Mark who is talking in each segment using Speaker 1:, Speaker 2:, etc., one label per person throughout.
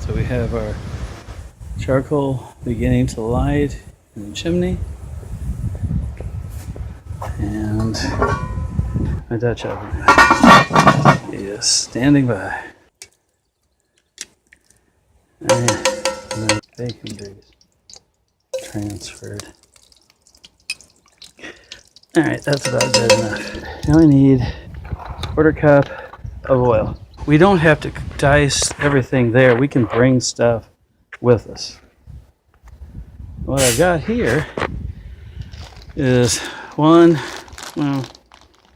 Speaker 1: So we have our charcoal beginning to light in the chimney, and my Dutch oven is standing by. And the bacon grease transferred. Alright, that's about good enough. Now we need a quarter cup of oil. We don't have to dice everything there. We can bring stuff with us. What I've got here is one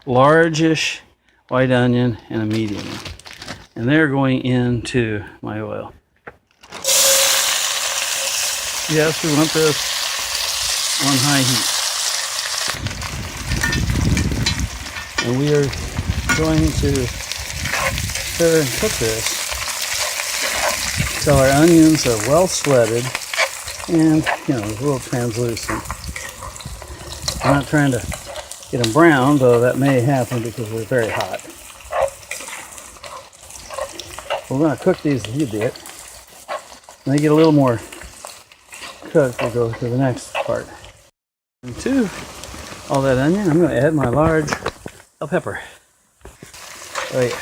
Speaker 1: largish white onion and a medium one. And they're going into my oil. Yes, we want this on high heat. And we are going to stir and cook this until our onions are well sweated and, a little translucent. I'm not trying to get them brown, though that may happen because they're very hot. We're going to cook these a little bit. When they get a little more cooked, we'll go to the next part. And to all that onion, I'm going to add my large bell pepper. Oh yeah.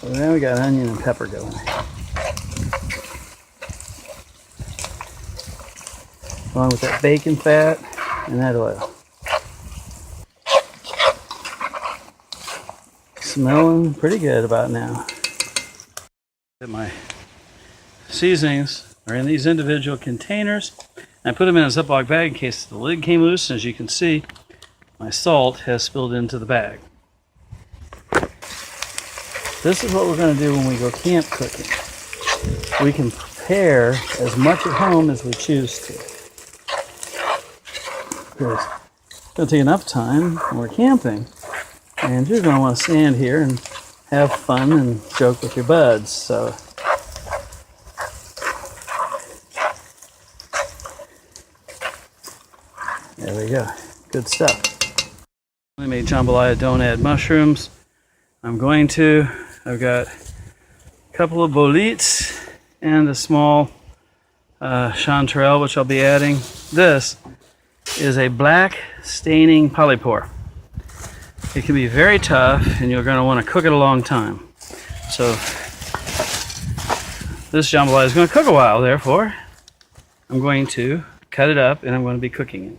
Speaker 1: So now we got onion and pepper going. Along with that bacon fat and that oil. Smelling pretty good about now. My seasonings are in these individual containers. I put them in a Ziploc bag in case the lid came loose. As you can see, my salt has spilled into the bag. This is what we're going to do when we go camp cooking. We can prepare as much at home as we choose to. Because it's going to take enough time when we're camping, and you're going to want to stand here and have fun and joke with your buds. So there we go. Good stuff. I made jambalaya, don't add mushrooms. I've got a couple of boletes and a small chanterelle, which I'll be adding. This is a black staining polypore. It can be very tough, and you're going to want to cook it a long time. So this jambalaya is going to cook a while, therefore I'm going to cut it up and I'm going to be cooking it.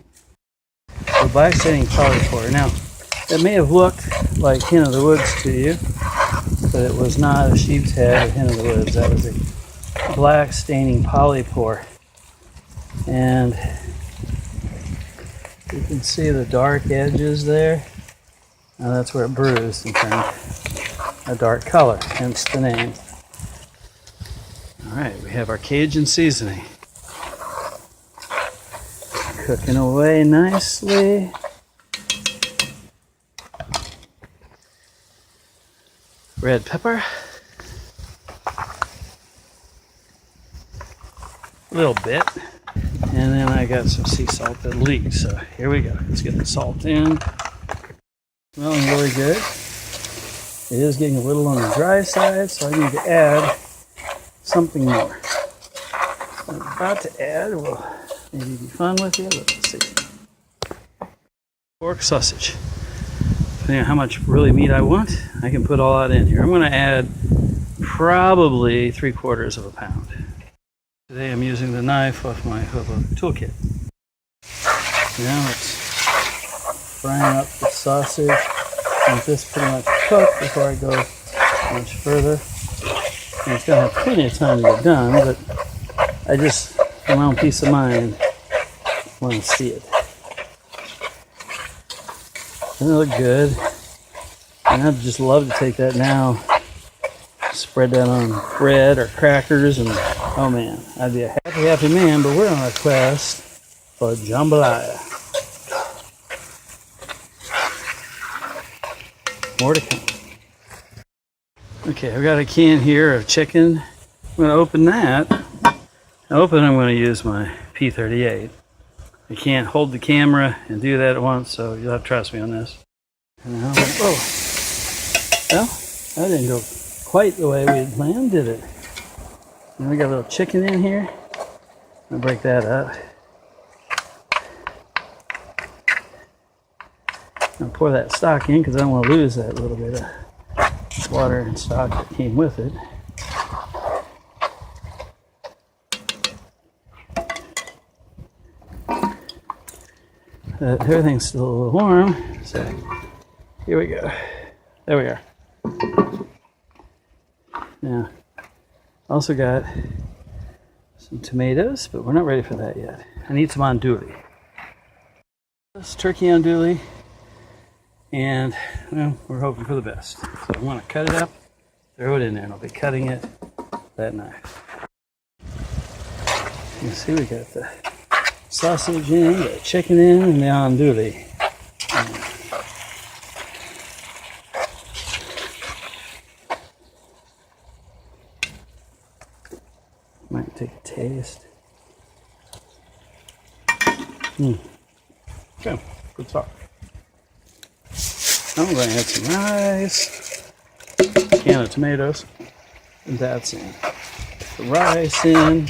Speaker 1: The black staining polypore. Now, it may have looked like hen of the woods to you, but it was not a sheep's head or hen of the woods. That was a black staining polypore. And you can see the dark edges there. Now that's where it bruised and turned a dark color, hence the name. Alright, we have our Cajun seasoning. Cooking away nicely. Red pepper. A little bit. And then I got some sea salt that leaked. So here we go. Let's get the salt in. Smelling really good. It is getting a little on the dry side, so I need to add something more. What I'm about to add will maybe be fun with you, but let's see. Pork sausage. Depending on how much really meat I want, I can put all that in here. I'm going to add probably 3/4 of a pound. Today I'm using the knife off my toolkit. Now it's frying up the sausage. I want this pretty much cooked before I go much further. And it's going to have plenty of time to get done, but I just, for my own peace of mind, want to see it. Doesn't it look good? And I'd just love to take that now, spread that on bread or crackers, and oh man, I'd be a happy man. But we're on a quest for jambalaya. More to come. Okay, I've got a can here of chicken. I'm going to open that. I'm going to use my P38. I can't hold the camera and do that at once, so you'll have to trust me on this. And now, Well, that didn't go quite the way we had planned, did it? Now we got a little chicken in here. I'll break that up. I'll pour that stock in because I don't want to lose that little bit of water and stock that came with it. Everything's still a little warm, so here we go. There we are. Now, also got some tomatoes, but we're not ready for that yet. I need some andouille. This turkey andouille, and well, we're hoping for the best. So I want to cut it up, throw it in there, and I'll be cutting it with that knife. You see, we got the sausage in, the chicken in, and the andouille. Might take a taste. Okay, good talk. I'm going to add some rice, a can of tomatoes, and that's in. The rice in.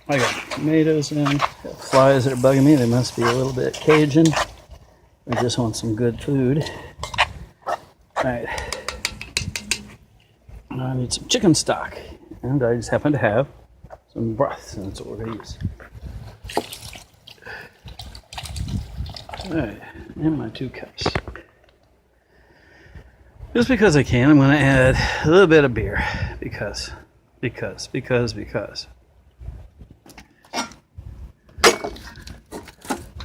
Speaker 1: I got tomatoes in. Got flies that are bugging me. They must be a little bit Cajun. I just want some good food. Alright. Now I need some chicken stock. And I just happen to have some broth, and that's what we're going to use. Alright, and my 2 cups. Just because I can, I'm going to add a little bit of beer. Because.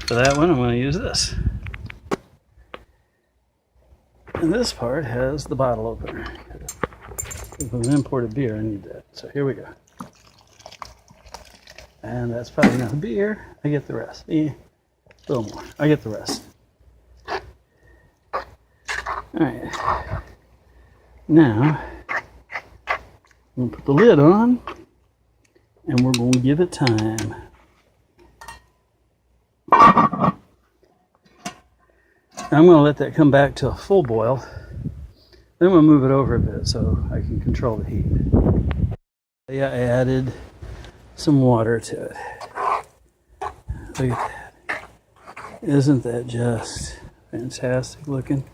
Speaker 1: For that one, I'm going to use this. And this part has the bottle opener. If it's an imported beer, I need that. So here we go. And that's probably enough beer. I get the rest. A little more. I get the rest. Alright. Now, I'm going to put the lid on, and we're going to give it time. I'm going to let that come back to a full boil. Then we'll move it over a bit so I can control the heat. I added some water to it. Look at that. Isn't that just fantastic looking?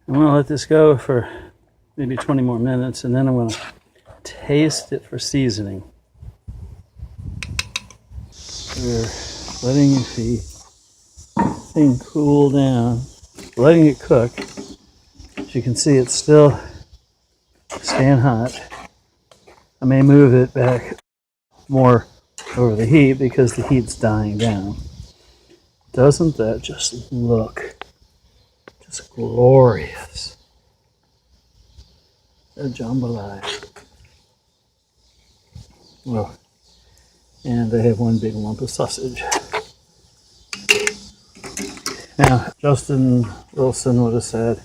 Speaker 1: I'm going to let this go for maybe 20 more minutes, and then I'm going to taste it for seasoning. We're letting the thing cool down, letting it cook. As you can see, it's still staying hot. I may move it back more over the heat because the heat's dying down. Doesn't that just look just glorious? A jambalaya. Well, and I have one big lump of sausage. Now, Justin Wilson would have said,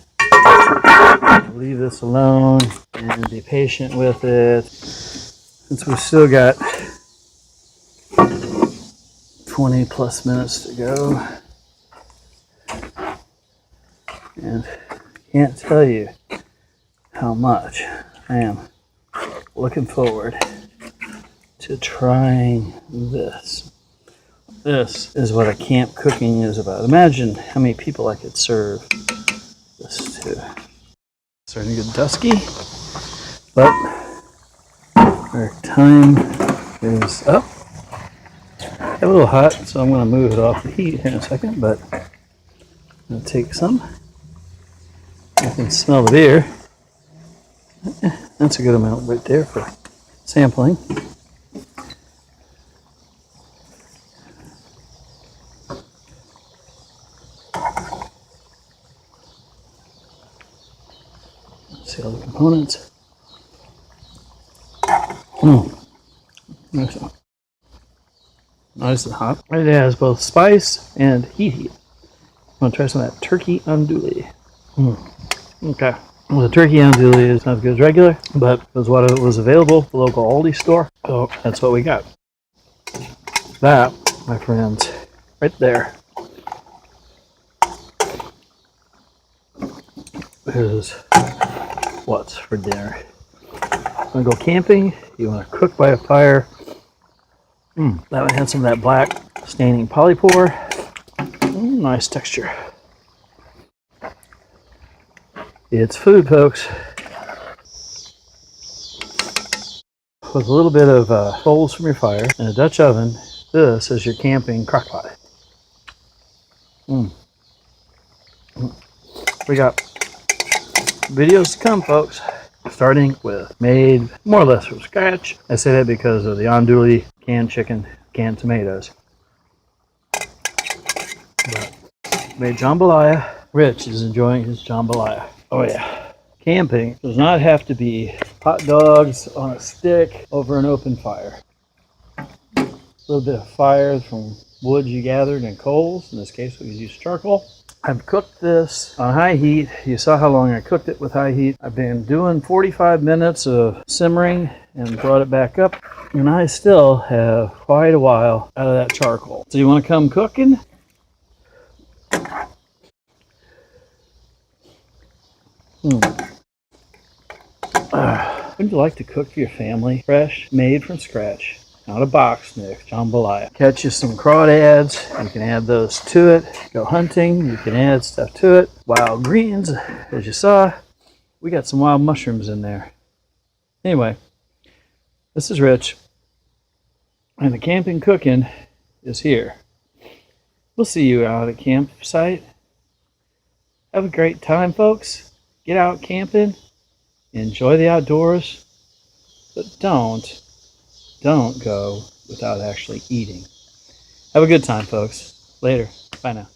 Speaker 1: leave this alone and be patient with it. Since we've still got 20 plus minutes to go. And I can't tell you how much I am looking forward to trying this. This is what a camp cooking is about. Imagine how many people I could serve this to. Starting to get dusky, but our time is up. A little hot, so I'm going to move it off the heat here in a second, but I'm going to take some. I can smell the beer. That's a good amount right there for sampling. See all the components. Nice and hot. It has both spice and heat. I'm going to try some of that turkey andouille. Okay. Well, the turkey andouille is not as good as regular, but it was what was available at the local Aldi store. So that's what we got. That, my friends, right there, is what's for dinner. Want to go camping? You want to cook by a fire? That one had some of that black staining polypore. Nice texture. It's food, folks. With a little bit of coals from your fire and a Dutch oven, this is your camping crock pot. We got videos to come, folks, starting with made more or less from scratch. I say that because of the andouille, canned chicken, canned tomatoes. But made jambalaya. Rich is enjoying his jambalaya. Oh yeah. Camping does not have to be hot dogs on a stick over an open fire. A little bit of fire from wood you gathered and coals. In this case, we use charcoal. I've cooked this on high heat. You saw how long I cooked it with high heat. I've been doing 45 minutes of simmering and brought it back up. And I still have quite a while out of that charcoal. So you want to come cooking? Wouldn't you like to cook for your family? Fresh, made from scratch, not a box mix, jambalaya. Catch you some crawdads, you can add those to it. Go hunting, you can add stuff to it. Wild greens, as you saw, we got some wild mushrooms in there. Anyway, this is Rich, and the camping cooking is here. We'll see you out at campsite. Have a great time, folks. Get out camping. Enjoy the outdoors, but don't go without actually eating. Have a good time, folks. Later. Bye now.